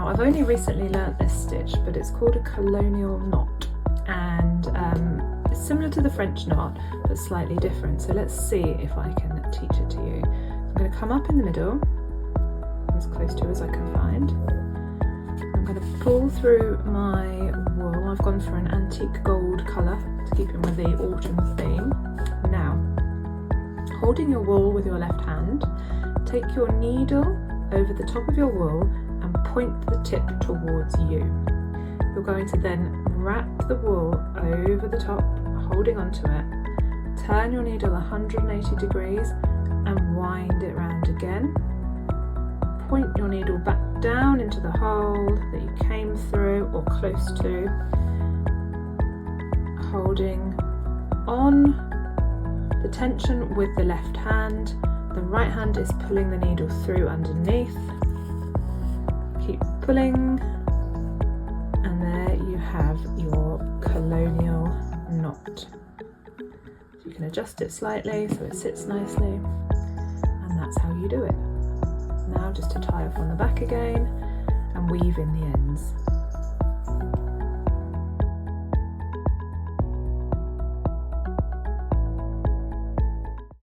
Now I've only recently learnt this stitch, but it's called a colonial knot, and it's similar to the French knot but slightly different. So let's see if I can teach it to you. I'm going to come up in the middle, as close to as I can find. I'm going to pull through my wool. I've gone for an antique gold colour to keep in with the autumn theme. Now, holding your wool with your left hand, take your needle over the top of your wool and point the tip towards you. You're going to then wrap the wool over the top, holding onto it. Turn your needle 180 degrees and wind it round again. Point your needle back down into the hole that you came through or close to, holding on the tension with the left hand. The right hand is pulling the needle through underneath. Keep pulling, and there you have your colonial knot. So you can adjust it slightly so it sits nicely, and that's how you do it. Now just to tie off on the back again and weave in the ends.